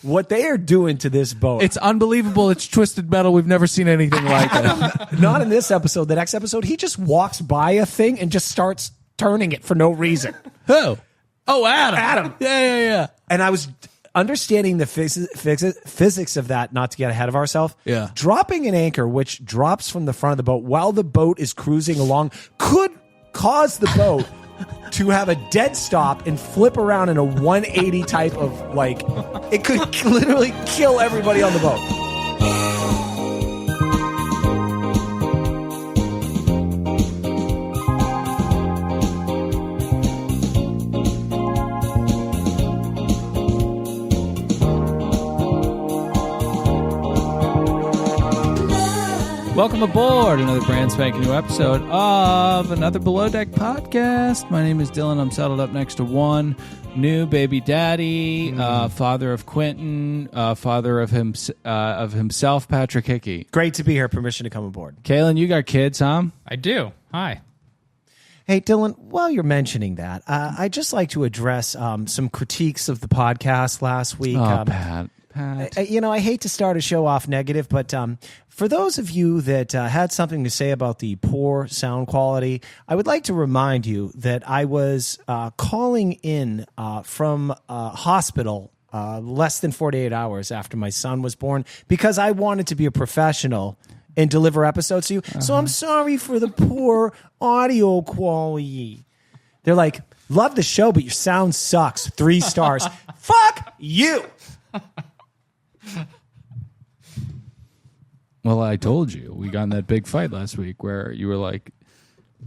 what they are doing to this boat. It's unbelievable. It's twisted metal. We've never seen anything like it. Not in this episode. The next episode, he just walks by a thing and just starts turning it for no reason. Who? Oh, Adam. Adam. Yeah. And I was understanding the physics of that, not to get ahead of ourselves. Yeah. Dropping an anchor, which drops from the front of the boat while the boat is cruising along, could cause the boat to have a dead stop and flip around in a 180 type of, like, it could literally kill everybody on the boat. Welcome aboard another brand spanking new episode of another Below Deck podcast. My name is Dylan. I'm saddled up next to one new baby daddy, father of Quentin, father of himself, Patrick Hickey. Great to be here. Permission to come aboard. Kaylin, you got kids, huh? I do. Hi. Hey, Dylan, while you're mentioning that, I'd just like to address some critiques of the podcast last week. Pat. I hate to start a show off negative, but for those of you that had something to say about the poor sound quality, I would like to remind you that I was calling in from a hospital less than 48 hours after my son was born because I wanted to be a professional and deliver episodes to you. So I'm sorry for the poor audio quality. They're like, love the show, but your sound sucks. 3 stars. Fuck you. Well, I told you. We got in that big fight last week where you were like,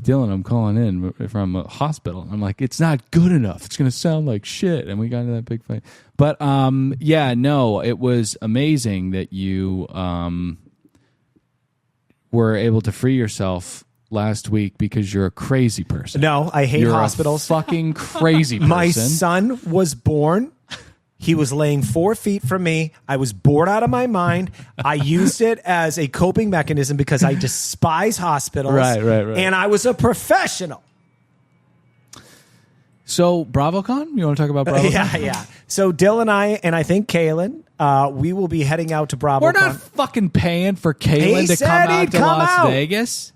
Dylan, I'm calling in from a hospital. I'm like, it's not good enough. It's going to sound like shit. And we got into that big fight. But, it was amazing that you were able to free yourself last week because you're a crazy person. No, I hate hospitals. Fucking crazy person. My son was born. He was laying 4 feet from me. I was bored out of my mind. I used it as a coping mechanism because I despise hospitals. Right. And I was a professional. So, BravoCon? You want to talk about BravoCon? Yeah. So, Dylan and I think Kaylin, we will be heading out to BravoCon. We're not fucking paying for Kaylin to come out to Las Vegas.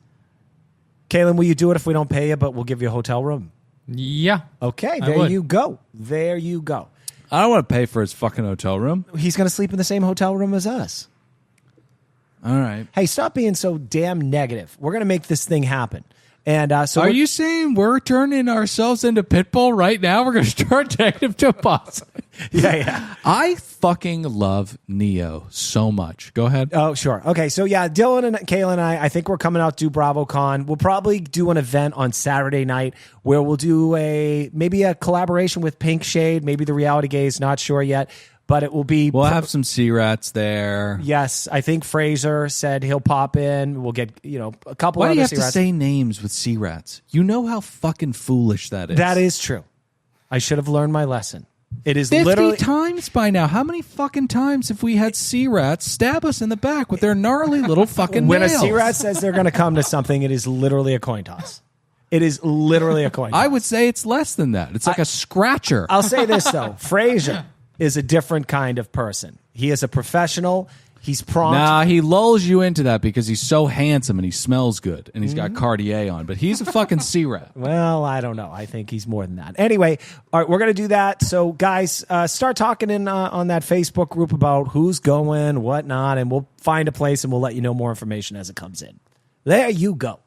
Kaylin, will you do it if we don't pay you, but we'll give you a hotel room? Yeah. Okay, there you go. There you go. I don't want to pay for his fucking hotel room. He's going to sleep in the same hotel room as us. All right. Hey, stop being so damn negative. We're going to make this thing happen. And are you saying we're turning ourselves into Pitbull right now? We're going to start negative to positive. Yeah. I fucking love Neo so much. Go ahead. Oh, sure. Okay, so yeah, Dylan and Kaylin and I think we're coming out to do BravoCon. We'll probably do an event on Saturday night where we'll do maybe a collaboration with Pink Shade, maybe the Reality Gaze, not sure yet. But it will be... We'll have some Sea Rats there. Yes, I think Fraser said he'll pop in. We'll get, a couple Why other do you have Sea to Rats. say names with Sea Rats? You know how fucking foolish that is. That is true. I should have learned my lesson. It is 50 literally... times by now. How many fucking times have we had Sea Rats stab us in the back with their gnarly little fucking When nails? a Sea Rat says they're going to come to something, it is literally a coin toss. It is literally a coin toss. I would say it's less than that. It's like a scratcher. I'll say this, though. Fraser is a different kind of person. He is a professional. He's prompt. Nah, he lulls you into that because he's so handsome and he smells good and he's got Cartier on. But he's a fucking Sea Rat. Well, I don't know. I think he's more than that. Anyway, all right, we're going to do that. So, guys, start talking on that Facebook group about who's going, whatnot, and we'll find a place and we'll let you know more information as it comes in. There you go.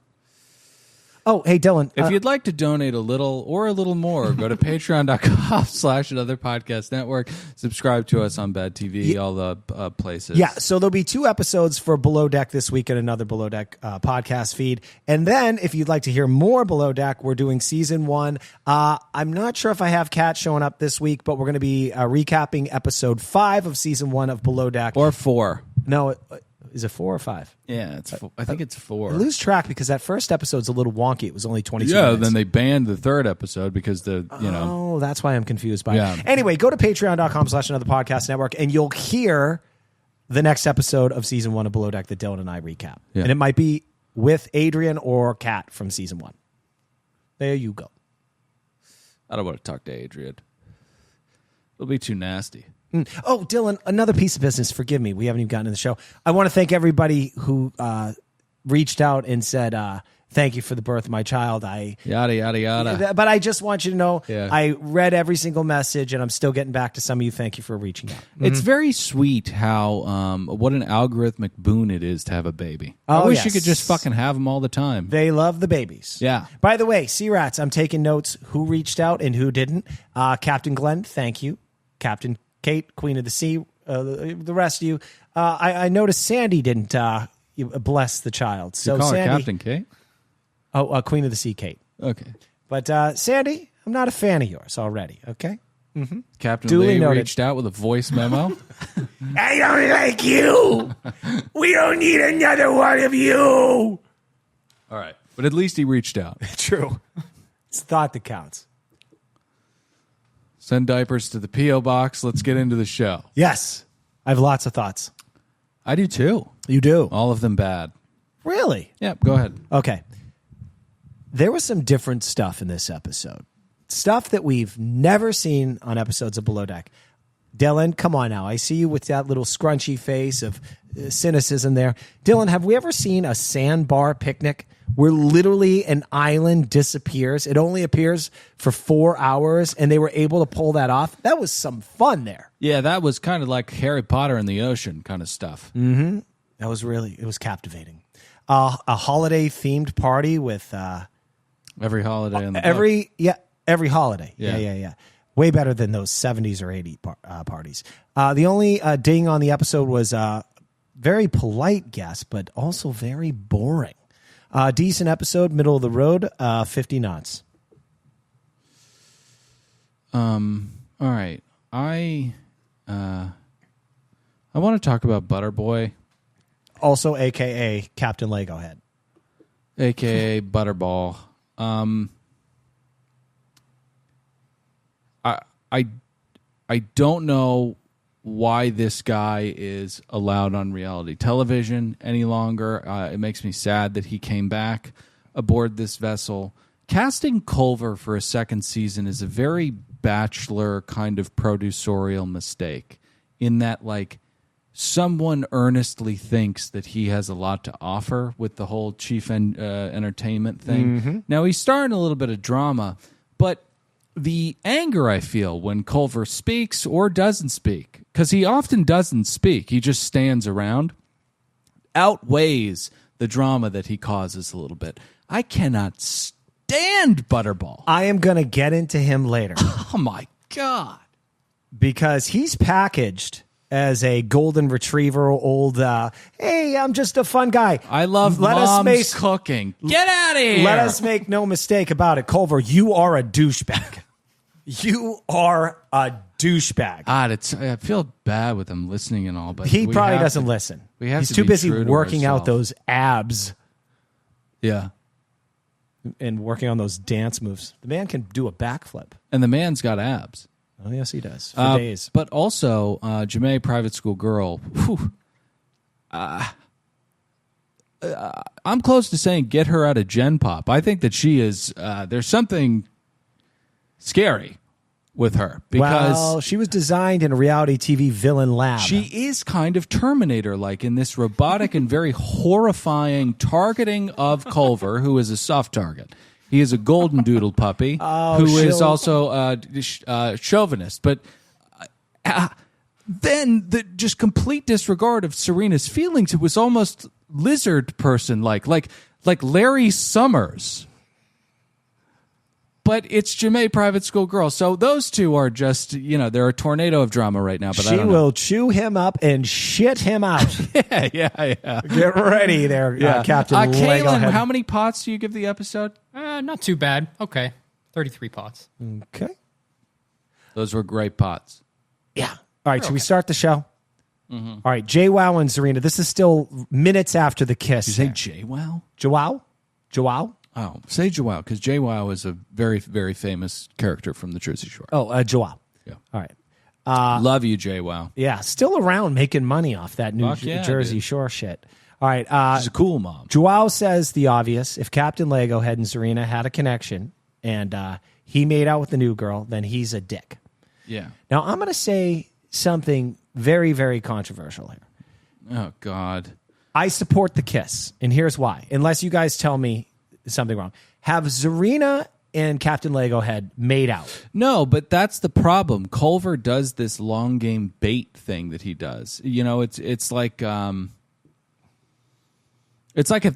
Oh, hey, Dylan. If you'd like to donate a little or a little more, go to patreon.com/another podcast network. Subscribe to us on Bad TV, all the places. Yeah, so there'll be 2 episodes for Below Deck this week and another Below Deck podcast feed. And then if you'd like to hear more Below Deck, we're doing season 1. I'm not sure if I have Kat showing up this week, but we're going to be recapping episode 5 of season 1 of Below Deck. Or 4. No, is it 4 or 5? Yeah, I think it's 4. I lose track because that first episode's a little wonky. It was only 22 minutes. minutes. Then they banned the 3rd episode because Oh, that's why I'm confused by it. Anyway, go to patreon.com/another podcast network and you'll hear the next episode of season 1 of Below Deck that Dylan and I recap. Yeah. And it might be with Adrian or Kat from season 1. There you go. I don't want to talk to Adrian. It'll be too nasty. Oh, Dylan, another piece of business. Forgive me. We haven't even gotten to the show. I want to thank everybody who reached out and said, thank you for the birth of my child. Yada, yada, yada. But I just want you to know, Yeah. I read every single message, and I'm still getting back to some of you. Thank you for reaching out. It's very sweet how what an algorithmic boon it is to have a baby. I Oh, wish yes. you could just fucking have them all the time. They love the babies. Yeah. By the way, C-Rats, I'm taking notes who reached out and who didn't. Captain Glenn, thank you. Captain Kate, Queen of the Sea, the rest of you. I noticed Sandy didn't bless the child. So You call Sandy, her Captain Kate? Oh, Queen of the Sea, Kate. Okay. But Sandy, I'm not a fan of yours already, okay? Captain Duly Lee noted. reached out with a voice memo. I don't like you. We don't need another one of you. All right. But at least he reached out. True. It's thought that counts. Send diapers to the P.O. box. Let's get into the show. Yes. I have lots of thoughts. I do too. You do? All of them bad. Really? Yep, go ahead. Okay. There was some different stuff in this episode. Stuff that we've never seen on episodes of Below Deck. Dylan, come on now. I see you with that little scrunchy face of cynicism there. Dylan, have we ever seen a sandbar picnic where literally an island disappears? It only appears for 4 hours, and they were able to pull that off. That was some fun there. Yeah, that was kind of like Harry Potter in the ocean kind of stuff. That was it was captivating. A holiday-themed party with... Every holiday on the boat. Every holiday. Yeah. Yeah. Way better than those 70s or 80s parties. The only ding on the episode was very polite guest, but also very boring. Decent episode, middle of the road, 50 knots. All right. I want to talk about Butterboy, Also, a.k.a. Captain Lego Head. a.k.a. Butterball. I don't know why this guy is allowed on reality television any longer. It makes me sad that he came back aboard this vessel. Casting Culver for a second season is a very Bachelor kind of producerial mistake in that, like, someone earnestly thinks that he has a lot to offer with the whole chief entertainment thing. Now, he's starting a little bit of drama, but the anger I feel when Culver speaks or doesn't speak, because he often doesn't speak, he just stands around, outweighs the drama that he causes a little bit. I cannot stand Butterball. I am going to get into him later Oh, my God. because he's packaged as a golden retriever, old, hey, I'm just a fun guy. I love mom's cooking. Get out of here. Let us make no mistake about it, Culver. You are a douchebag. You are a douchebag. I feel bad with him listening and all, but He we probably have doesn't to- listen. we have He's to too be busy true to working out ourselves. those abs Yeah. and working on those dance moves. The man can do a backflip. And the man's got abs. Oh, yes, he does. For days. But also, Jamae, Private School Girl, whew, I'm close to saying get her out of Gen Pop. I think that she is, there's something scary with her because Well, she was designed in a reality TV villain lab. she is kind of Terminator-like in this robotic and very horrifying targeting of Culver, who is a soft target. He is a golden doodle puppy who is she'll- also chauvinist. But then the just complete disregard of Serena's feelings. It was almost lizard person-like, like Larry Summers. But it's Jamae, Private School Girl. So those two are just, they're a tornado of drama right now. But She I don't know. will chew him up and shit him out. Yeah. Get ready there, Captain Kaylin, Legohead. how many pots do you give the episode? Not too bad. Okay. 33 pots. Okay. Those were great pots. Yeah. All right, should we start the show? All right, JWoww and Serena. This is still minutes after the kiss. Did you say JWoww? JWoww? Oh, say JWoww, because JWoww is a very, very famous character from the Jersey Shore. Oh, JWoww. Yeah. All right. Love you, JWoww. Yeah, still around making money off that new Fuck yeah, Jersey dude. Shore shit. All right. She's a cool mom. JWoww says the obvious. If Captain Legohead and Serena had a connection and he made out with the new girl, then he's a dick. Yeah. Now, I'm going to say something very, very controversial here. Oh, God. I support the kiss, and here's why. Unless you guys tell me something wrong. Have Zarina and Captain Lego Head made out? No, but that's the problem. Culver does this long game bait thing that he does. You know, it's like if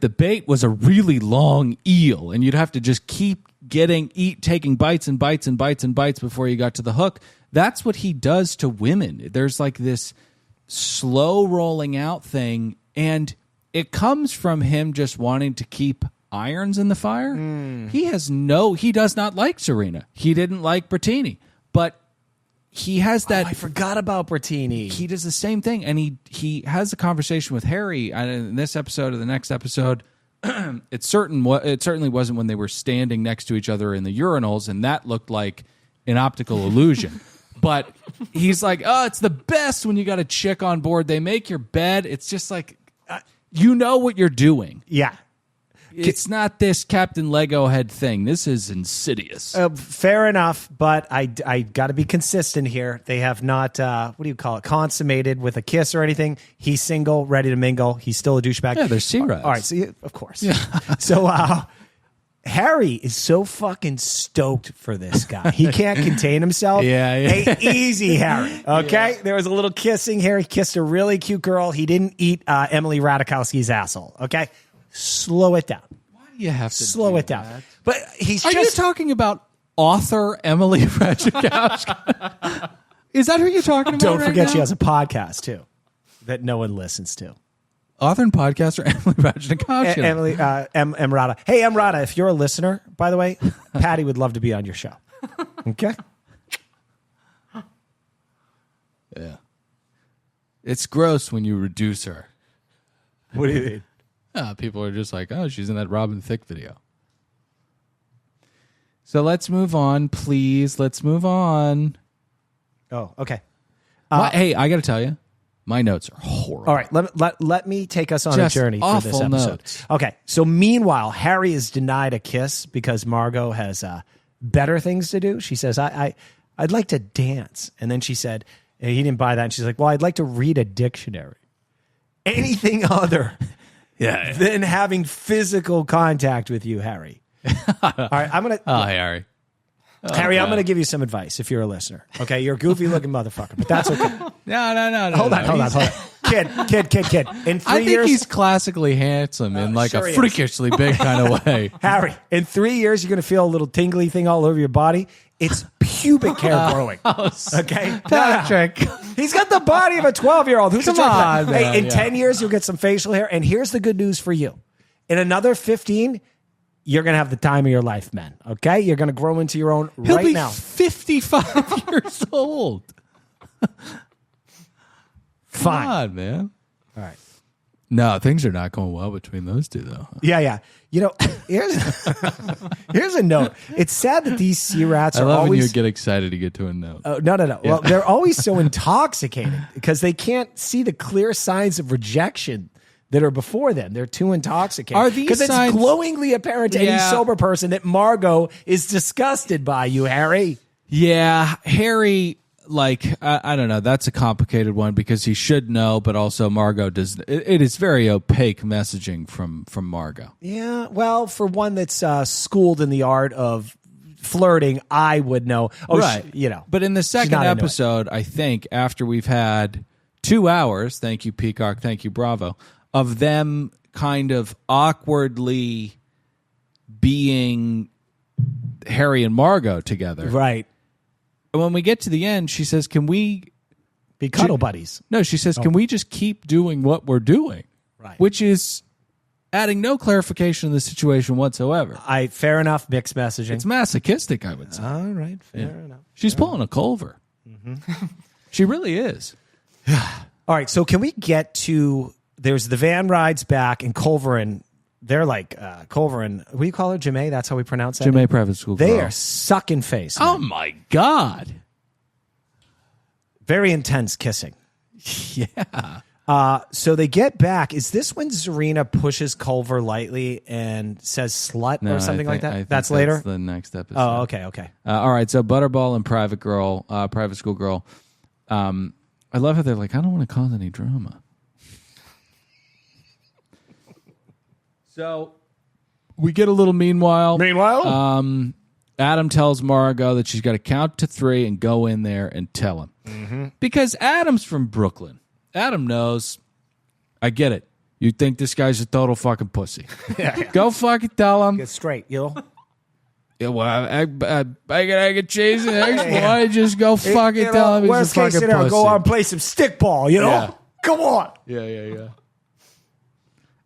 the bait was a really long eel, and you'd have to just keep taking bites and bites and bites and bites before you got to the hook. That's what he does to women. There's like this slow rolling out thing, and it comes from him just wanting to keep irons in the fire. He does not like Serena. He didn't like Bertini, but he has that. I forgot about Bertini. He does the same thing, and he has a conversation with Harry in this episode or the next episode. It certainly wasn't when they were standing next to each other in the urinals, and that looked like an optical illusion. But he's like, oh, it's the best when you got a chick on board. They make your bed. It's just like, you know what you're doing. Yeah. It's not this Captain Lego Head thing. This is insidious. Fair enough, but I got to be consistent here. They have not, what do you call it, consummated with a kiss or anything. He's single, ready to mingle. He's still a douchebag. Yeah, they're C-Rats. All right, so of course. Yeah. So Harry is so fucking stoked for this guy. He can't contain himself. Yeah. Hey, easy, Harry. Okay? Yeah. There was a little kissing. Harry kissed a really cute girl. He didn't eat Emily Ratajkowski's asshole. Okay? Slow it down. Why do you have to slow it down? That? But he's Are you talking about author Emily Ratajkowski? Is that who you're talking about? Don't forget now? she has a podcast too that no one listens to. Author and podcaster Emily Ratajkowski. Emily Emrata. Hey, Emrata, if you're a listener, by the way, Patty would love to be on your show. Okay? Yeah. It's gross when you reduce her. What do you mean? People are just like, oh, she's in that Robin Thicke video. So let's move on, please. Let's move on. Oh, okay. Hey, I got to tell you, my notes are horrible. All right, let me take us on Just a journey for this awful episode. Notes. Okay, so meanwhile, Harry is denied a kiss because Margot has better things to do. She says, I'd like to dance. And then she said, and he didn't buy that. And she's like, well, I'd like to read a dictionary. Anything other than having physical contact with you, Harry. All right, I'm going to... Oh, hey, Harry. Harry, I'm going to give you some advice if you're a listener. Okay, you're a goofy-looking motherfucker, but that's okay. No. Hold on. Kid. In 3 years... he's classically handsome in like sure a freakishly big kind of way. Harry, in 3 years, you're going to feel a little tingly thing all over your body. It's pubic hair growing. Okay? Patrick. He's got the body of a 12-year-old. Who's Come a on, Hey, man, in yeah. 10 years, you'll get some facial hair. And here's the good news for you. In another 15, you're going to have the time of your life, man. Okay? You're going to grow into your own He'll right be now. 55 years old. Fine. Come on, man. All right. No, things are not going well between those two, though. Yeah. You know, here's a note. It's sad that these sea rats I are love when always... you get excited to get to a note. Oh, no. Yeah. Well, they're always so intoxicated because they can't see the clear signs of rejection that are before them. They're too intoxicated. Are these Because it's signs- glowingly apparent to any sober person that Margot is disgusted by you, Harry. Yeah, Harry, like, I don't know. That's a complicated one because he should know, but also Margot does. It is very opaque messaging from Margot. Yeah, well, for one that's schooled in the art of flirting, I would know. Oh, Right. But in the second not into it. episode, I think, after we've had 2 hours, thank you, Peacock, thank you, Bravo, of them kind of awkwardly being Harry and Margot together. Right. And when we get to the end, she says, can we... Be cuddle buddies. No, she says, can we just keep doing what we're doing? Right. Which is adding no clarification to the situation whatsoever. Fair enough, mixed messaging. It's masochistic, I would say. All right, fair enough. She's pulling a Culver. Mm-hmm. She really is. All right, so can we get to... There's the van rides back, and Culver and... They're like, Culver and... What do you call her? Jamae? That's how we pronounce that? Jamae Private School Girl. They are sucking face. Oh, my God. Very intense kissing. Yeah. So they get back. Is this when Zarina pushes Culver lightly and says slut or something like that? I think That's later? That's the next episode. Oh, okay. All right, so Butterball and Private School Girl I love how they're like, I don't want to cause any drama. So we get a little meanwhile. Adam tells Margot that she's got to count to 3 and go in there and tell him. Mm-hmm. Because Adam's from Brooklyn. Adam knows. I get it. You think this guy's a total fucking pussy. Go fucking tell him. Get straight, yo. Yeah, well, bacon, egg, and cheese, and eggs. Why just go fucking tell him he's a fucking pussy? Go out and play some stickball, you know? Yeah. Come on. Yeah.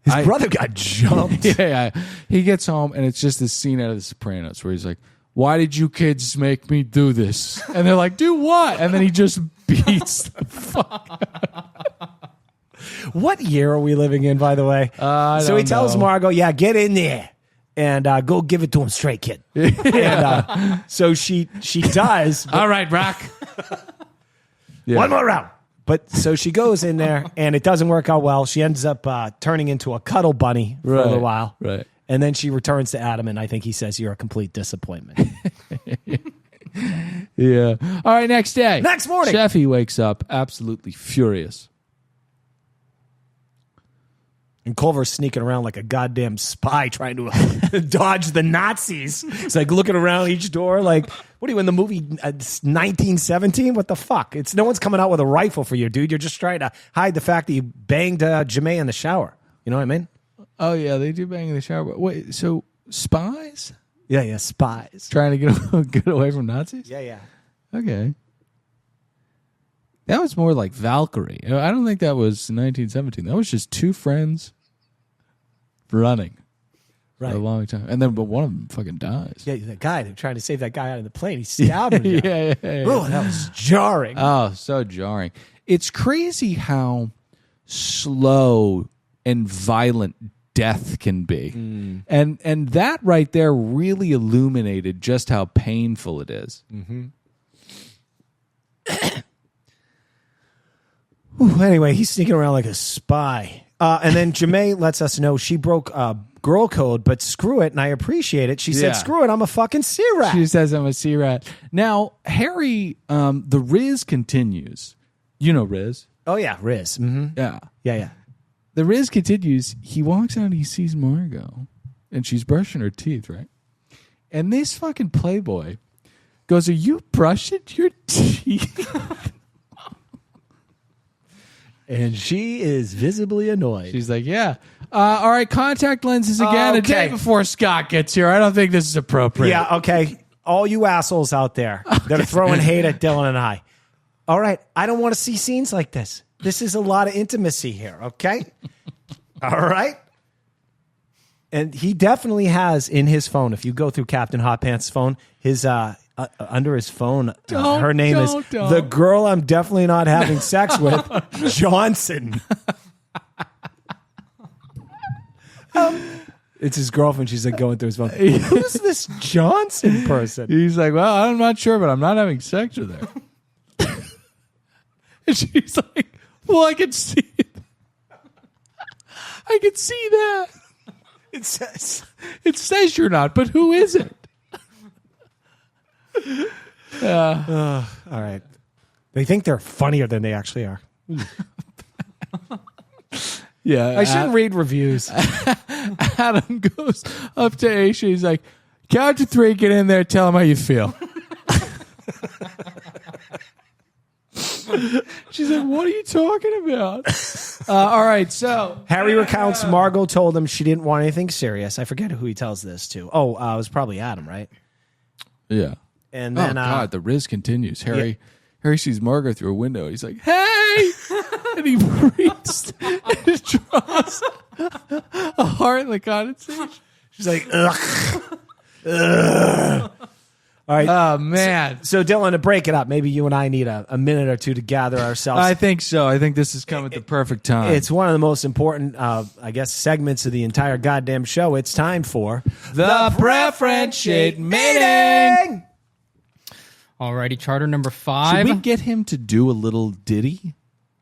His brother got jumped. Yeah. He gets home, and it's just this scene out of The Sopranos where he's like, why did you kids make me do this? And they're like, do what? And then he just beats the fuck. What year are we living in, by the way? So he tells Margot, get in there and go give it to him straight, kid. And so she does. All right, Rock. One more round. But so she goes in there, and it doesn't work out well. She ends up turning into a cuddle bunny for a little while. Right. And then she returns to Adam, and I think he says, you're a complete disappointment. Yeah. All right, next day. Next morning. Sheffy wakes up absolutely furious. And Culver's sneaking around like a goddamn spy trying to dodge the Nazis. He's like looking around each door like, what are you in the movie 1917? What the fuck? No one's coming out with a rifle for you, dude. You're just trying to hide the fact that you banged Jamae in the shower. You know what I mean? Oh, yeah, they do bang in the shower. But wait, so spies? Yeah, spies. Trying to get away from Nazis? Yeah. Okay. That was more like Valkyrie. I don't think that was 1917. That was just two friends running for a long time. And then but one of them fucking dies. Yeah, that guy, they're trying to save that guy out of the plane. He stabbed him. Yeah. Oh, that was jarring. Oh, so jarring. It's crazy how slow and violent death can be. And that right there really illuminated just how painful it is. Mm-hmm. Anyway, he's sneaking around like a spy. And then Jamae lets us know she broke girl code, but screw it, and I appreciate it. She said, screw it, I'm a fucking C-rat. She says I'm a C-rat. Now, Harry, the Riz continues. You know Riz. Oh, yeah, Riz. Mm-hmm. Yeah. The Riz continues. He walks out and he sees Margot, and she's brushing her teeth, right? And this fucking playboy goes, are you brushing your teeth? And she is visibly annoyed. She's like, yeah. All right, contact lenses again a day before Scott gets here. I don't think this is appropriate. Yeah, okay. All you assholes out there that are throwing hate at Dylan and I. All right, I don't want to see scenes like this. This is a lot of intimacy here, okay? All right? And he definitely has in his phone, if you go through Captain Hot Pants' phone, his under his phone, her name is the girl I'm definitely not having sex with, Johnson. It's his girlfriend. She's like going through his phone. Who's this Johnson person? He's like, well, I'm not sure, but I'm not having sex with her. And she's like, well, I can see it. I can see that. It says you're not, but who is it? All right. They think they're funnier than they actually are. Yeah. I shouldn't read reviews. Adam goes up to Aisha. He's like, count to 3, get in there, tell him how you feel. She's like, what are you talking about? All right, so Harry recounts Margot told him she didn't want anything serious. I forget who he tells this to. Oh, it was probably Adam, right? Yeah. And then, God, the Riz continues. Harry sees Margot through a window. He's like, hey! And he breathes and draws a heart in the condensation. She's like, ugh. Ugh. All right. Oh, man. So, Dylan, to break it up, maybe you and I need a minute or two to gather ourselves. I think so. I think this is coming at the perfect time. It's one of the most important, segments of the entire goddamn show. It's time for the Preference Sheet Meeting. Alrighty, charter number 5. Should we get him to do a little ditty?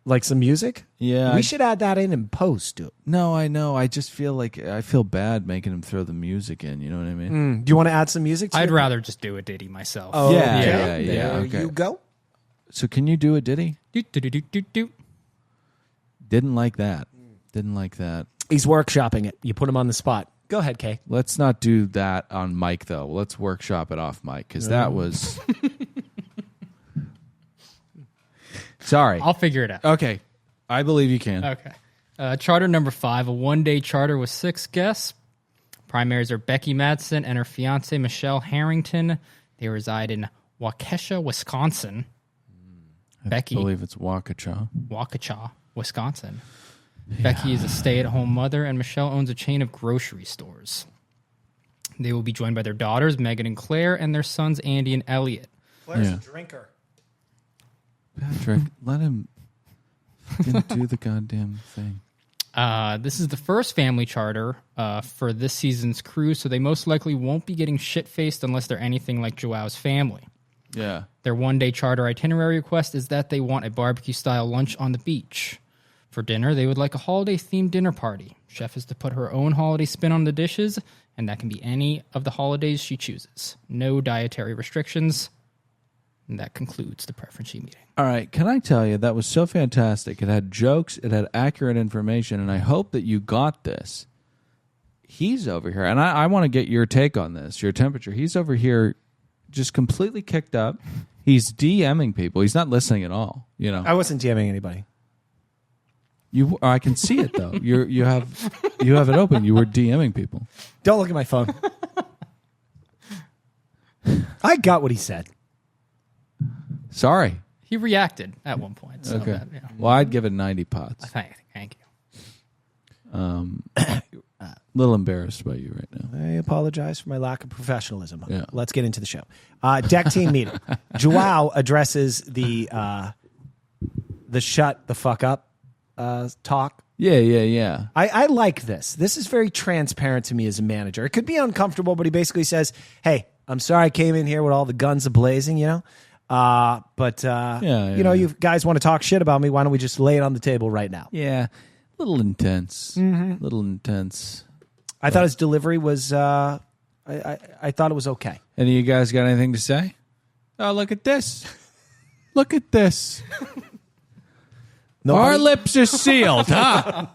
Like some music? Yeah. We should add that in post, dude. No, I know. I just feel like I feel bad making him throw the music in. You know what I mean? Do you want to add some music to I'd it? rather just do a ditty myself. Oh, Yeah. There Okay. you go. So can you do a ditty? Do. Didn't like that. Didn't like that. He's workshopping it. You put him on the spot. Go ahead, Kay. Let's not do that on mic, though. Let's workshop it off mic, because that was... Sorry. I'll figure it out. Okay. I believe you can. Okay. Charter number 5, a one-day charter with 6 guests. Primaries are Becky Madsen and her fiance Michelle Harrington. They reside in Waukesha, Wisconsin. Becky, I believe it's Waukesha, Wisconsin. Yeah. Becky is a stay-at-home mother, and Michelle owns a chain of grocery stores. They will be joined by their daughters, Megan and Claire, and their sons, Andy and Elliot. Claire's a drinker. Patrick, let him do the goddamn thing. This is the first family charter for this season's cruise, so they most likely won't be getting shit-faced unless they're anything like Joao's family. Yeah. Their one-day charter itinerary request is that they want a barbecue-style lunch on the beach. For dinner, they would like a holiday-themed dinner party. Chef is to put her own holiday spin on the dishes, and that can be any of the holidays she chooses. No dietary restrictions. And that concludes the preference sheet meeting. All right. Can I tell you, that was so fantastic. It had jokes. It had accurate information, and I hope that you got this. He's over here, and I want to get your take on this, your temperature. He's over here just completely kicked up. He's DMing people. He's not listening at all. You know, I wasn't DMing anybody. I can see it though. You have it open. You were DMing people. Don't look at my phone. I got what he said. Sorry. He reacted at one point. So okay. That, yeah. Well, I'd give it 90 pots. Thank you. A little embarrassed by you right now. I apologize for my lack of professionalism. Yeah. Let's get into the show. Deck team meeting. Joao addresses the shut the fuck up talk. Yeah. I like this. This is very transparent to me as a manager. It could be uncomfortable, but he basically says, hey, I'm sorry I came in here with all the guns a-blazing, you know? But you guys want to talk shit about me, why don't we just lay it on the table right now? Yeah. Little intense. Mm-hmm. Little intense. I thought his delivery was I thought it was okay. Any of you guys got anything to say? Oh, look at this. Look at this. Our lips are sealed, huh?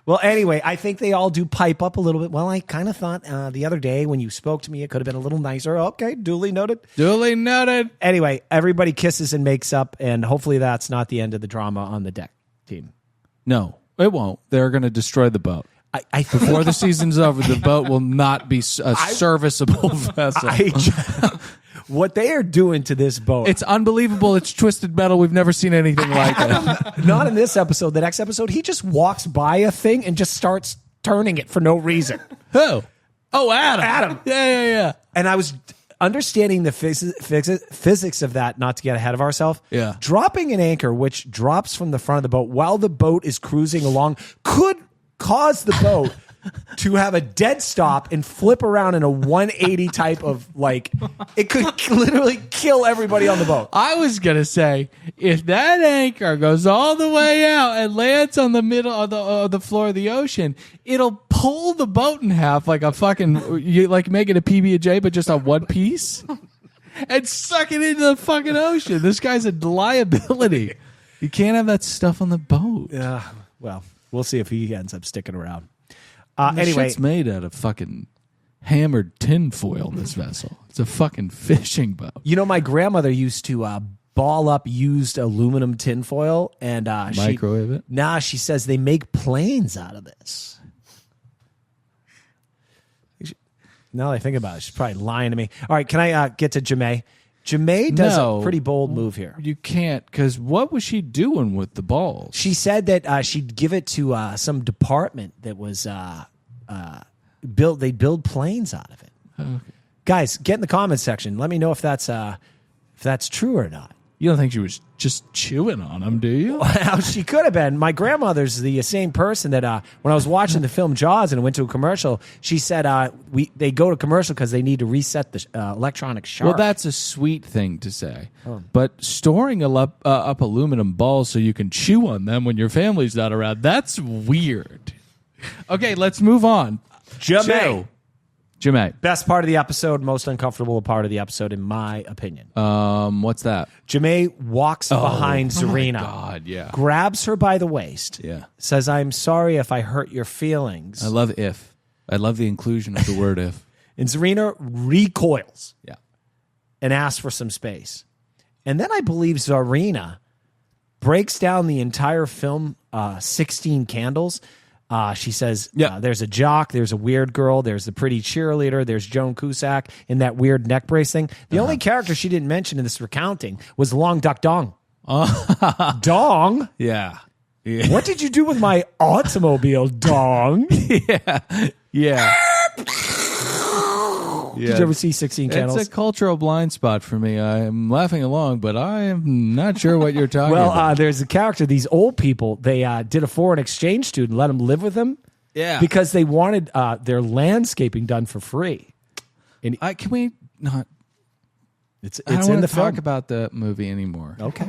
Well, anyway, I think they all do pipe up a little bit. Well, I kind of thought the other day when you spoke to me, it could have been a little nicer. Okay, duly noted. Duly noted. Anyway, everybody kisses and makes up, and hopefully that's not the end of the drama on the deck team. No, it won't. They're going to destroy the boat. I Before the season's over, the boat will not be a serviceable vessel. What they are doing to this boat. It's unbelievable. It's twisted metal. We've never seen anything like it. Not in this episode. The next episode, he just walks by a thing and just starts turning it for no reason. Who? Oh, Adam. Adam. Yeah. And I was understanding the physics of that, not to get ahead of ourselves. Yeah. Dropping an anchor, which drops from the front of the boat while the boat is cruising along, could cause the boat to have a dead stop and flip around in a 180 type of, like, it could literally kill everybody on the boat. I was going to say, if that anchor goes all the way out and lands on the middle of the floor of the ocean, it'll pull the boat in half like a fucking, you like make it a PB&J, but just on one piece and suck it into the fucking ocean. This guy's a liability. You can't have that stuff on the boat. Yeah. Well, we'll see if he ends up sticking around. Anyway, shit's made out of fucking hammered tin foil in this vessel. It's a fucking fishing boat. You know, my grandmother used to ball up used aluminum tin foil and microwave it? Nah, she says they make planes out of this. Now that I think about it, she's probably lying to me. All right, can I get to Jamae? Jamae does a pretty bold move here. You can't, because what was she doing with the balls? She said that she'd give it to some department that was they build planes out of it. Okay. Guys, get in the comments section. Let me know if that's true or not. You don't think she was just chewing on them, do you? Well, she could have been. My grandmother's the same person that when I was watching the film Jaws and it went to a commercial, she said they go to commercial because they need to reset the electronic shark. Well, that's a sweet thing to say. But storing up aluminum balls so you can chew on them when your family's not around, that's weird. Okay, let's move on. Jamae. Jemay. Best part of the episode, most uncomfortable part of the episode, in my opinion. What's that? Jemay walks behind Zarina. Oh my God, yeah. Grabs her by the waist. Yeah. Says, I'm sorry if I hurt your feelings. I love if. I love the inclusion of the word if. And Zarina recoils. Yeah. And asks for some space. And then I believe Zarina breaks down the entire film, 16 Candles. She says, there's a jock, there's a weird girl, there's the pretty cheerleader, there's Joan Cusack in that weird neck brace thing. The only character she didn't mention in this recounting was Long Duck Dong. Dong? Yeah. What did you do with my automobile, Dong? Yeah. Did you ever see 16 Candles? It's a cultural blind spot for me. I'm laughing along, but I am not sure what you're talking about. Well, there's a character, these old people, they did a foreign exchange student, let them live with them. Yeah. Because they wanted their landscaping done for free. And can we not? It's I don't in the want to talk film. about the movie anymore. Okay.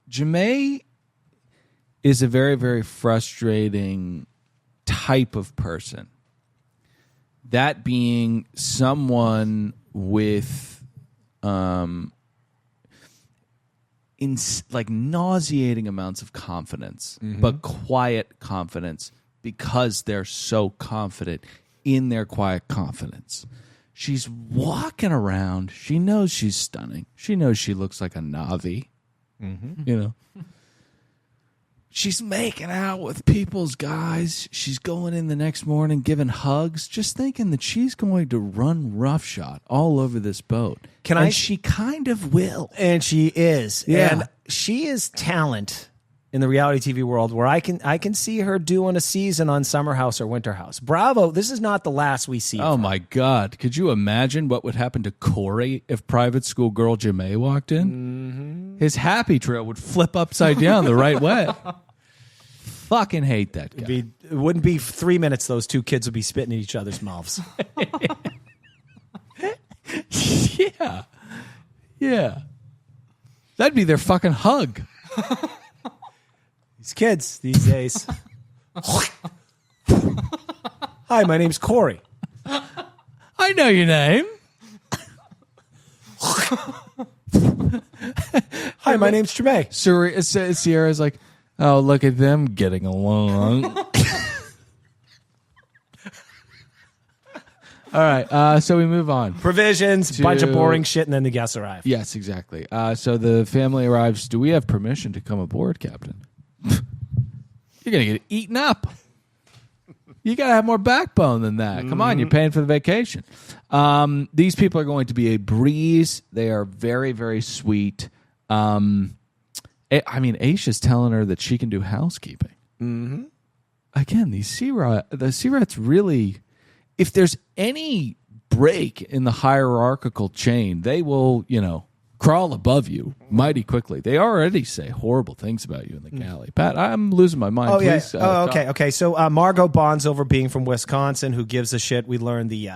Jemay is a very, very frustrating type of person. That being someone with nauseating amounts of confidence, but quiet confidence because they're so confident in their quiet confidence. She's walking around. She knows she's stunning. She knows she looks like a Navi. You know. She's making out with people's guys. She's going in the next morning giving hugs, just thinking that she's going to run roughshod all over this boat. And she kind of will. And she is. Yeah. And she is talent in the reality TV world where I can see her doing a season on Summer House or Winter House. Bravo, this is not the last we see. Oh, my God. Could you imagine what would happen to Corey if private school girl Jemay walked in? His happy trail would flip upside down the right way. Fucking hate that guy. It wouldn't be 3 minutes those two kids would be spitting in each other's mouths. Yeah. That'd be their fucking hug. These kids these days. Hi, my name's Corey. I know your name. Hi, my name's Jemay. Sierra's like, oh, look at them getting along. All right, so we move on. Provisions, bunch of boring shit, and then the guests arrive. Yes, exactly. So the family arrives. Do we have permission to come aboard, Captain? You're going to get eaten up. You got to have more backbone than that. Come on, you're paying for the vacation. These people are going to be a breeze. They are very, very sweet. I mean, Aisha's telling her that she can do housekeeping. Mm-hmm. Again, the sea rats really, if there's any break in the hierarchical chain, they will, crawl above you mighty quickly. They already say horrible things about you in the galley. Pat, I'm losing my mind. Oh, Please, yeah. Okay. So Margot bonds over being from Wisconsin. Who gives a shit? We learn the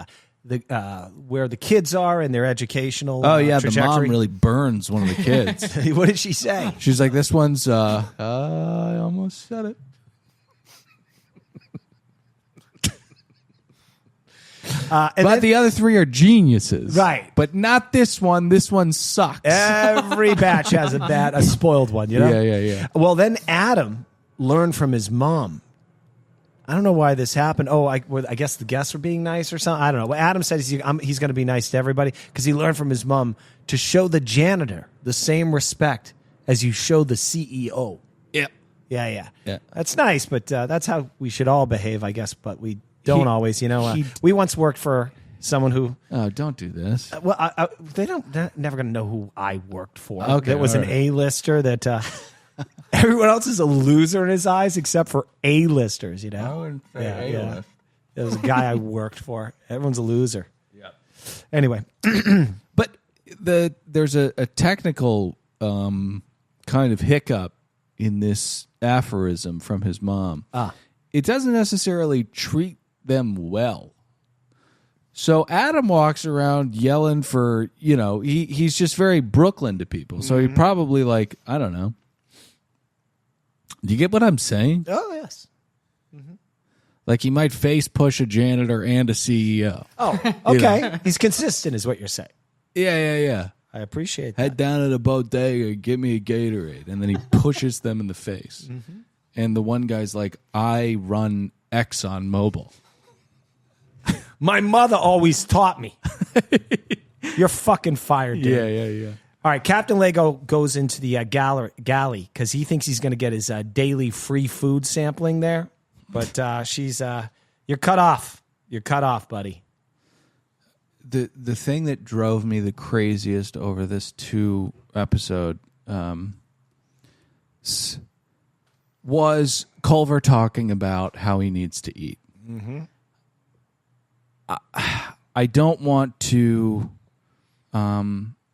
where the kids are and their educational trajectory. The mom really burns one of the kids. What did she say? She's like, this one's, I almost said it. But the other three are geniuses. Right. But not this one. This one sucks. Every batch has a spoiled one, Yeah. Well, then Adam learned from his mom. I don't know why this happened. Oh, I guess the guests were being nice or something. I don't know. Well, Adam said he's going to be nice to everybody because he learned from his mom to show the janitor the same respect as you show the CEO. Yep. Yeah. That's nice, but that's how we should all behave, I guess. But we don't always, we once worked for someone who. Oh, don't do this. They're never going to know who I worked for. Okay, there was an A-lister that everyone else is a loser in his eyes except for A-listers. Yeah. There was a guy I worked for. Everyone's a loser. Yeah. Anyway, but there's a technical kind of hiccup in this aphorism from his mom. It doesn't necessarily treat them well. So Adam walks around yelling for, he's just very Brooklyn to people. So he probably I don't know. Do you get what I'm saying? oh yes. Like he might face push a janitor and a CEO. Oh, okay. He's consistent is what you're saying. Yeah. I appreciate that. Head down at a bodega, get me a Gatorade. And then he pushes them in the face. Mm-hmm. And the one guy's like, I run Exxon Mobil. My mother always taught me. You're fucking fired, dude. Yeah. All right, Captain Lego goes into the galley because he thinks he's going to get his daily free food sampling there. But you're cut off. You're cut off, buddy. The thing that drove me the craziest over this 2 episode was Culver talking about how he needs to eat. Mm-hmm. I don't want to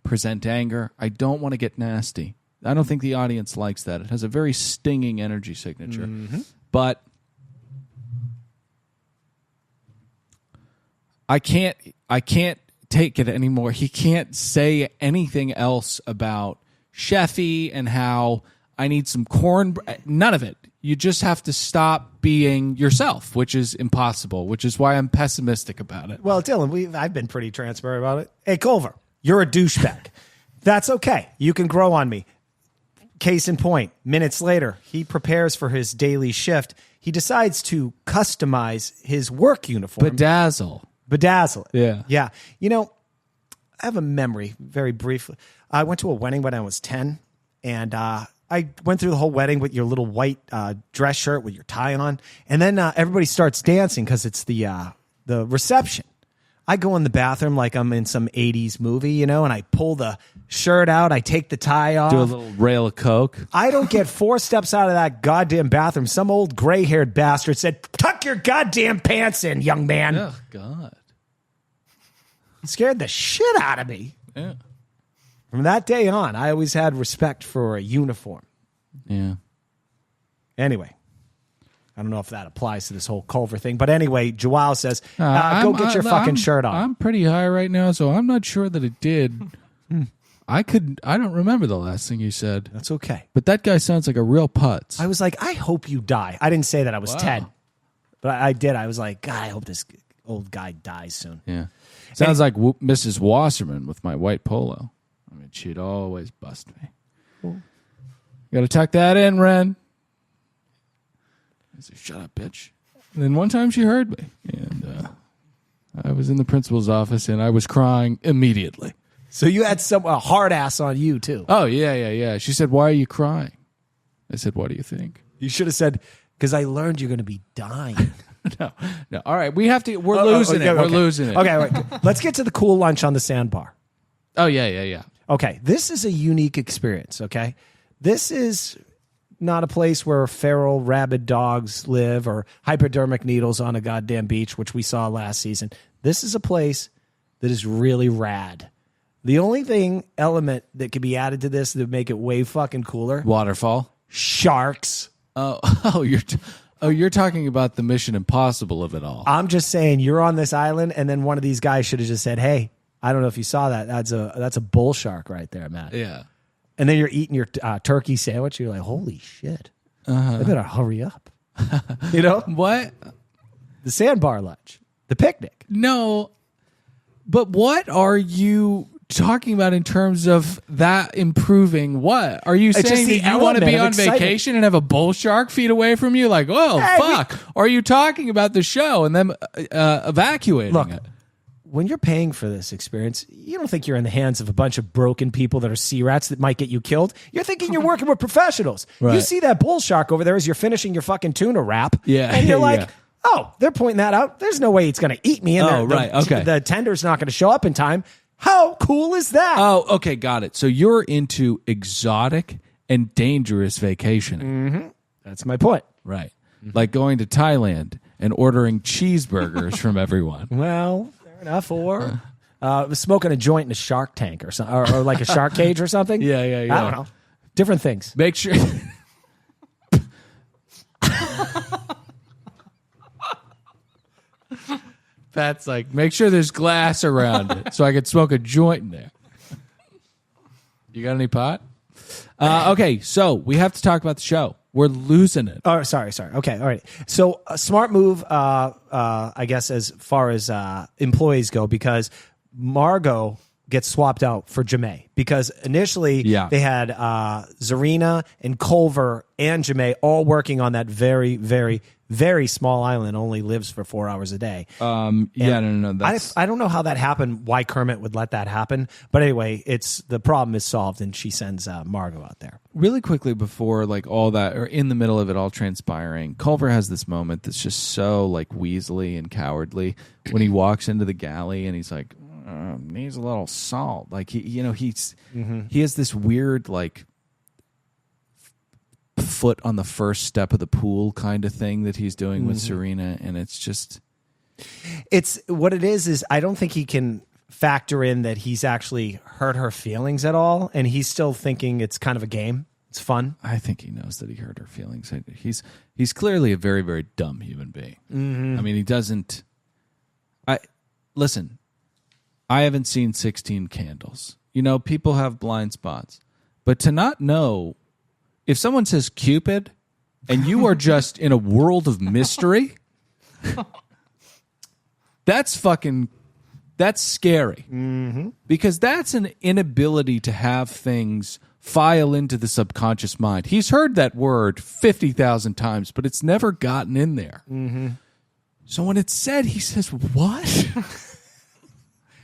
present anger. I don't want to get nasty. I don't think the audience likes that. It has a very stinging energy signature. Mm-hmm. But I can't take it anymore. He can't say anything else about Sheffy and how I need some corn. None of it. You just have to stop being yourself, which is impossible, which is why I'm pessimistic about it. Well, Dylan, I've been pretty transparent about it. Hey, Culver, you're a douchebag. That's okay. You can grow on me. Case in point, minutes later, he prepares for his daily shift. He decides to customize his work uniform. Bedazzle it. Yeah. You know, I have a memory, very briefly. I went to a wedding when I was 10, and I went through the whole wedding with your little white dress shirt with your tie on, and then everybody starts dancing because it's the reception. I go in the bathroom like I'm in some 80s movie, you know, and I pull the shirt out, I take the tie off. Do a little rail of Coke. I don't get 4 steps out of that goddamn bathroom. Some old gray-haired bastard said, "Tuck your goddamn pants in, young man." Oh, God. It scared the shit out of me. Yeah. From that day on, I always had respect for a uniform. Yeah. Anyway, I don't know if that applies to this whole Culver thing, but anyway, Joao says, go get your fucking shirt on. I'm pretty high right now, so I'm not sure that it did. I don't remember the last thing you said. That's okay. But that guy sounds like a real putz. I was like, I hope you die. I didn't say that I was 10, but I did. I was like, God, I hope this old guy dies soon. Yeah. Sounds like Mrs. Wasserman with my white polo. I mean, she'd always bust me. Cool. Got to tuck that in, Ren. I said, "Shut up, bitch." And then one time she heard me, and I was in the principal's office, and I was crying immediately. So you had a hard ass on you, too. Oh, yeah. She said, "Why are you crying?" I said, "What do you think?" You should have said, "Because I learned you're going to be dying." No. All right, we have to. We're losing it. We're losing it. Okay, right. Let's get to the cool lunch on the sandbar. Oh, yeah. Okay, this is a unique experience, okay? This is not a place where feral rabid dogs live or hypodermic needles on a goddamn beach, which we saw last season. This is a place that is really rad. The only element that could be added to this that would make it way fucking cooler. Waterfall. Sharks. You're talking about the Mission Impossible of it all. I'm just saying you're on this island, and then one of these guys should have just said, "Hey, I don't know if you saw that. That's a bull shark right there, Matt." Yeah. And then you're eating your turkey sandwich. You're like, "Holy shit! I better hurry up." You know what? The sandbar lunch, the picnic. No, but what are you talking about in terms of that improving? What are you saying? That you want to be on vacation and have a bull shark feet away from you? Like, oh, hey, fuck! Or are you talking about the show and them evacuating it? When you're paying for this experience, you don't think you're in the hands of a bunch of broken people that are sea rats that might get you killed. You're thinking you're working with professionals. Right. You see that bull shark over there as you're finishing your fucking tuna wrap. Yeah. And you're like, oh, they're pointing that out. There's no way it's going to eat me. And the tender's not going to show up in time. How cool is that? Oh, okay. Got it. So you're into exotic and dangerous vacationing. Mm-hmm. That's my point. Right. Mm-hmm. Like going to Thailand and ordering cheeseburgers from everyone. Well, enough. Or smoking a joint in a shark tank or something, or like a shark cage or something. Yeah. I don't know. Different things. Make sure. Pat's like, make sure there's glass around it so I could smoke a joint in there. You got any pot? Okay, so we have to talk about the show. We're losing it. Oh, sorry. Okay, all right. So a smart move, I guess, as far as employees go, because Margot gets swapped out for Jemay, because initially they had Zarina and Culver and Jemay all working on that very, very, very small island, only lives for 4 hours a day. No. I don't know how that happened, why Kermit would let that happen. But anyway, the problem is solved, and she sends Margot out there. Really quickly before like all that, or in the middle of it all transpiring, Culver has this moment that's just so like weaselly and cowardly when he walks into the galley and he's like, needs a little salt. Like he has this weird like foot on the first step of the pool kind of thing that he's doing with Serena, and it's what it is I don't think he can factor in that he's actually hurt her feelings at all, and he's still thinking it's kind of a game. It's fun. I think he knows that he hurt her feelings. He's clearly a very, very dumb human being. I mean, he doesn't. Listen, I haven't seen 16 Candles. You know, people have blind spots, but to not know, if someone says Cupid and you are just in a world of mystery, that's scary. Because that's an inability to have things file into the subconscious mind. He's heard that word 50,000 times, but it's never gotten in there. So when it's said, he says, what?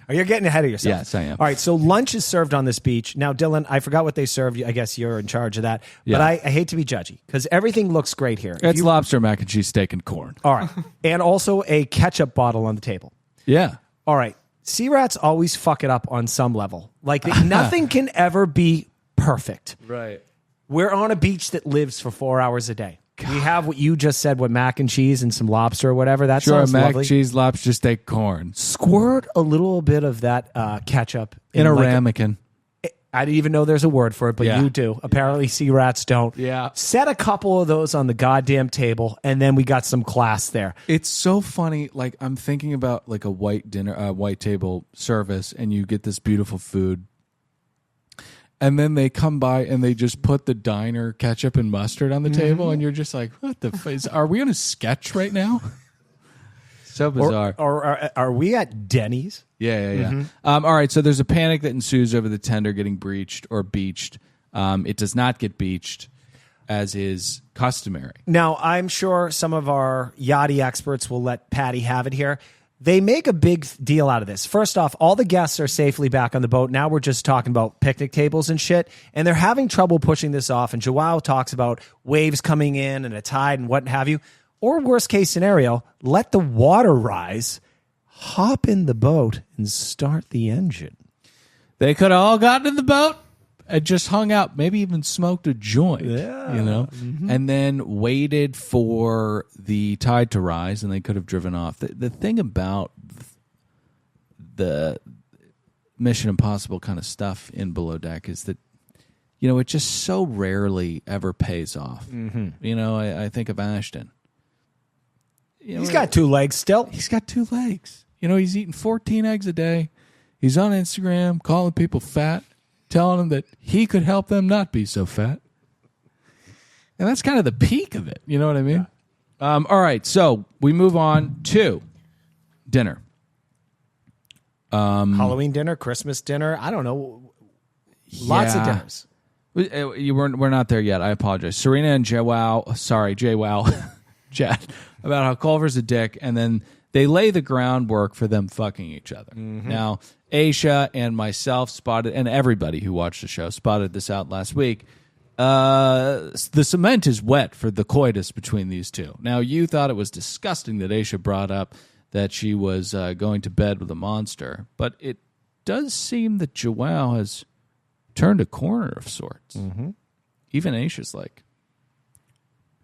Oh, you're getting ahead of yourself. Yes, I am. All right, so lunch is served on this beach. Now, Dylan, I forgot what they served. I guess you're in charge of that. But I hate to be judgy, because everything looks great here. It's lobster, mac and cheese, steak, and corn. All right. And also a ketchup bottle on the table. Yeah. All right. Sea rats always fuck it up on some level. Like, nothing can ever be perfect. Right. We're on a beach that lives for 4 hours a day. We have what you just said, with mac and cheese and some lobster or whatever. That sounds mac, lovely. cheese, lobster, steak, corn. Squirt a little bit of that ketchup in a ramekin. I didn't even know there's a word for it, but you do. Apparently, sea rats don't. Yeah. Set a couple of those on the goddamn table, and then we got some class there. It's so funny. Like, I'm thinking about like a white table service, and you get this beautiful food. And then they come by and they just put the diner ketchup and mustard on the table, and you're just like, what the are we on a sketch right now? So bizarre. Or are we at Denny's? Yeah. All right, so there's a panic that ensues over the tender getting breached or beached. It does not get beached, as is customary. Now, I'm sure some of our yachty experts will let Patty have it here. They make a big deal out of this. First off, all the guests are safely back on the boat. Now we're just talking about picnic tables and shit, and they're having trouble pushing this off. And Joao talks about waves coming in and a tide and what have you. Or worst case scenario, let the water rise, hop in the boat, and start the engine. They could have all gotten in the boat and just hung out, maybe even smoked a joint, and then waited for the tide to rise, and they could have driven off. The thing about the Mission Impossible kind of stuff in Below Deck is that, it just so rarely ever pays off. I think of Ashton. He's got 2 legs still. He's got 2 legs. He's eating 14 eggs a day. He's on Instagram calling people fat, telling them that he could help them not be so fat. And that's kind of the peak of it. You know what I mean? Yeah. All right, so we move on to dinner. Halloween dinner, Christmas dinner. I don't know. Lots of dinners. We're not there yet. I apologize. Serena and JWoww, chat about how Culver's a dick, and then they lay the groundwork for them fucking each other. Now, Aisha and myself spotted, and everybody who watched the show spotted this out last week. The cement is wet for the coitus between these two. Now, you thought it was disgusting that Aisha brought up that she was going to bed with a monster, but it does seem that Joao has turned a corner of sorts. Even Aisha's like,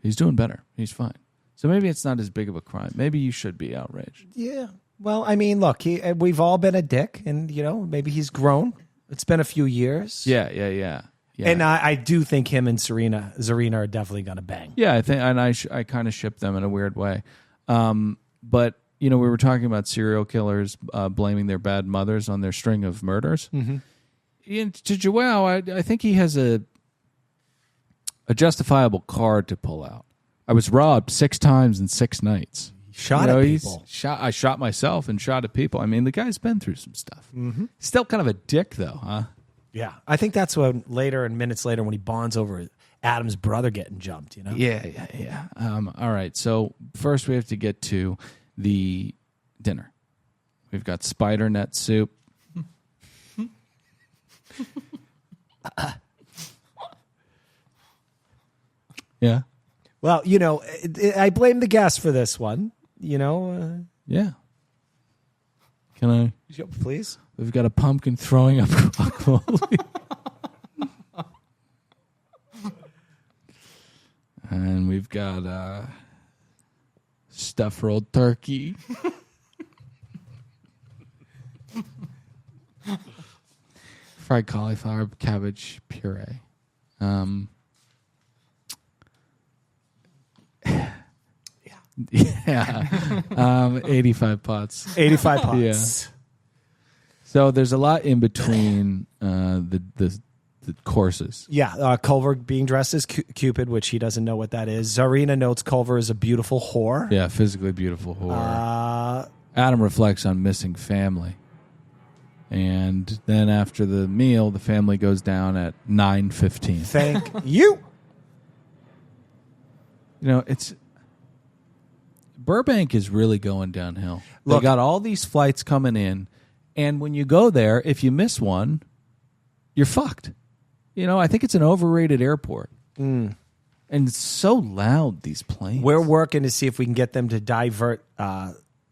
he's doing better. He's fine. So maybe it's not as big of a crime. Maybe you should be outraged. Yeah. Well, I mean, look, we've all been a dick, and, maybe he's grown. It's been a few years. Yeah. And I do think him and Zarina are definitely going to bang. Yeah, I think, and I kind of ship them in a weird way. But, we were talking about serial killers blaming their bad mothers on their string of murders. To Joao, I think he has a justifiable card to pull out. I was robbed 6 times in 6 nights. Shot at people. I shot myself and shot at people. I mean, the guy's been through some stuff. Mm-hmm. Still kind of a dick, though, huh? Yeah. I think that's when minutes later, when he bonds over Adam's brother getting jumped, you know? Yeah. All right. So first we have to get to the dinner. We've got spider net soup. Yeah. Well, you know, I blame the guest for this one. You know? Yeah. Can I? Please? We've got a pumpkin throwing up guacamole. And we've got stuffed rolled turkey. Fried cauliflower, cabbage puree. Yeah. 85 pots. 85 pots. Yeah. So there's a lot in between the courses. Yeah, Culver being dressed as Cupid, which he doesn't know what that is. Zarina notes Culver is a beautiful whore. Yeah, physically beautiful whore. Adam reflects on missing family. And then after the meal, the family goes down at 9:15. Thank you. You know, it's... Burbank is really going downhill. Look, they got all these flights coming in, and when you go there, if you miss one, you're fucked. You know, I think it's an overrated airport. And it's so loud, these planes. We're working to see if we can get them to divert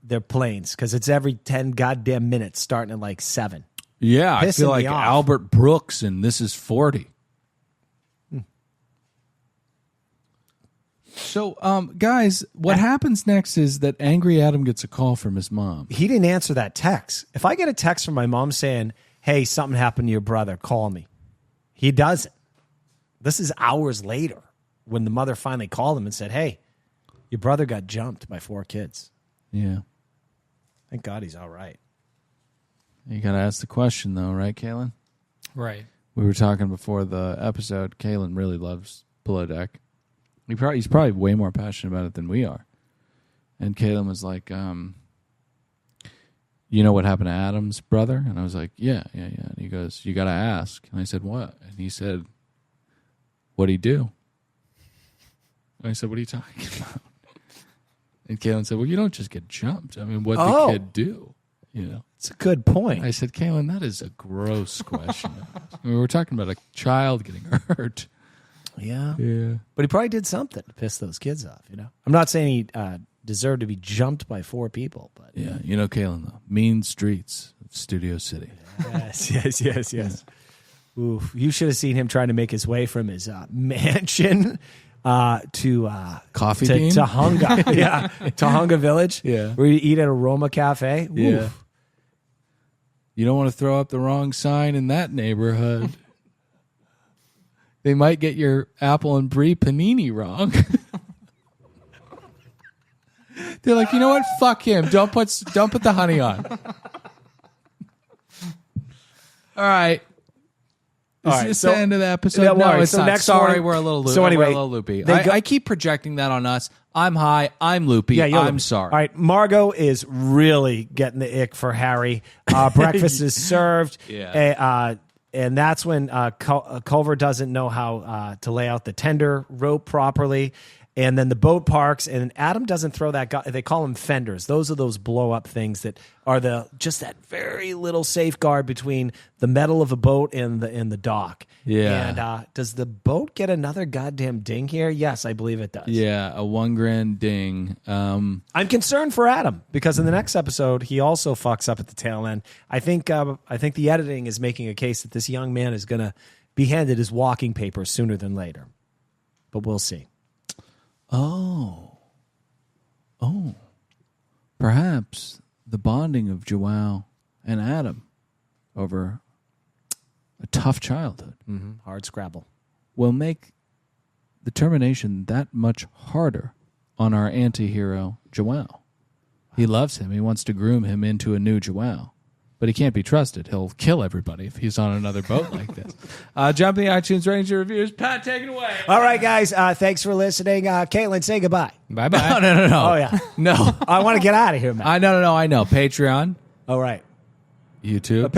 their planes, because it's every 10 goddamn minutes starting at like 7. Yeah, I Pissing feel me like off. Albert Brooks and This Is 40. So, guys, what happens next is that Angry Adam gets a call from his mom. He didn't answer that text. If I get a text from my mom saying, hey, something happened to your brother, call me. He doesn't. This is hours later when the mother finally called him and said, hey, your brother got jumped by 4 kids. Yeah. Thank God he's all right. You got to ask the question, though, right, Kaylin? Right. We were talking before the episode. Kaylin really loves Below Deck. He's probably way more passionate about it than we are. And Kaylin was like, you know what happened to Adam's brother? And I was like, yeah. And he goes, you got to ask. And I said, what? And he said, what'd he do? And I said, what are you talking about? And Kaylin said, well, you don't just get jumped. I mean, what'd the kid do? You know, it's a good point. I said, Kaylin, that is a gross question. I mean, we're talking about a child getting hurt. Yeah. Yeah. But he probably did something to piss those kids off, you know? I'm not saying he deserved to be jumped by 4 people, but... Yeah, you know, Kaylin, though. Mean streets of Studio City. Yes. Oof. You should have seen him trying to make his way from his mansion to... Coffee Bean? To Hunga. Yeah, to Hunga Village. Yeah. Where you eat at Aroma Cafe. Oof. Yeah. You don't want to throw up the wrong sign in that neighborhood. They might get your apple and brie panini wrong. They're like, you know what? Fuck him. Don't put the honey on. All right. Is this the end of the episode? Yeah, no, it's so not. next Sorry, morning- we're a little loopy. So anyway, we're a little loopy. they go- I keep projecting that on us. I'm high. I'm loopy. Yeah, I'm sorry. All right, Margot is really getting the ick for Harry. Breakfast is served. Yeah. And that's when Culver doesn't know how to lay out the tender rope properly. And then the boat parks, and Adam doesn't throw that. They call them fenders. Those are those blow up things that are just that very little safeguard between the metal of a boat and the dock. Yeah. And does the boat get another goddamn ding here? Yes, I believe it does. Yeah, a $1,000 ding. I'm concerned for Adam because in the next episode he also fucks up at the tail end. I think the editing is making a case that this young man is going to be handed his walking papers sooner than later, but we'll see. Oh, perhaps the bonding of Joao and Adam over a tough childhood Hard scrabble will make the termination that much harder on our anti-hero Joao. He loves him. He wants to groom him into a new Joao. but he can't be trusted. He'll kill everybody if he's on another boat like this. Jump in the iTunes ratings and reviews. Pat, take it away. All right, guys. Thanks for listening. Caitlin, say goodbye. Bye-bye. No. Oh, yeah. No. I want to get out of here, man. I know. Patreon, All right. YouTube.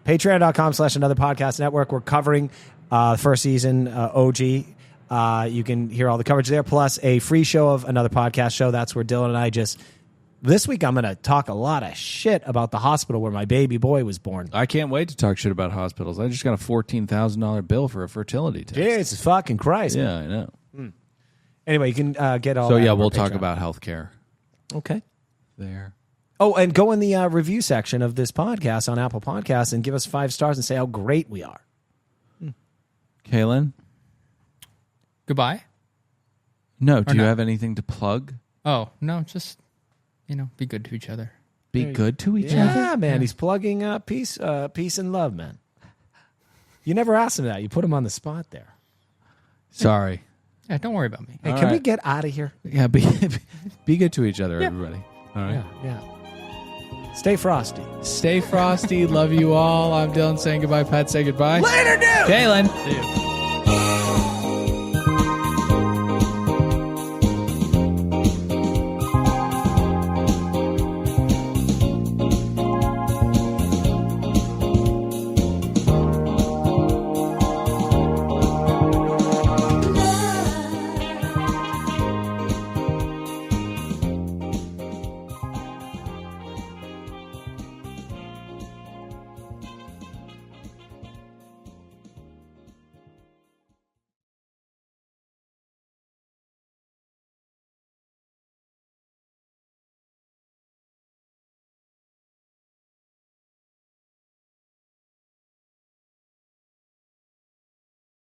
Patreon.com/Another Podcast Network. We're covering first season OG. You can hear all the coverage there, plus a free show of Another Podcast Show. That's where Dylan and I this week I'm going to talk a lot of shit about the hospital where my baby boy was born. I can't wait to talk shit about hospitals. I just got a $14,000 bill for a fertility test. Jesus fucking Christ. Yeah, I know. Anyway, you can get all So that yeah, on our we'll talk Patreon. about healthcare Okay. there. Oh, and go in the review section of this podcast on Apple Podcasts and give us 5 stars and say how great we are. Kaylin? Goodbye. No, do you no. have anything to plug? Oh, no, just, be good to each other. Be good to each other? Yeah, man. He's plugging peace and love, man. You never asked him that. You put him on the spot there. Sorry. Yeah, don't worry about me. Hey, All can we right. get out of here? Yeah, be good to each other, everybody. All right. Yeah. Stay frosty. Stay frosty. Love you all. I'm Dylan saying goodbye. Pat, say goodbye. Later, dude! Kaylin. See you.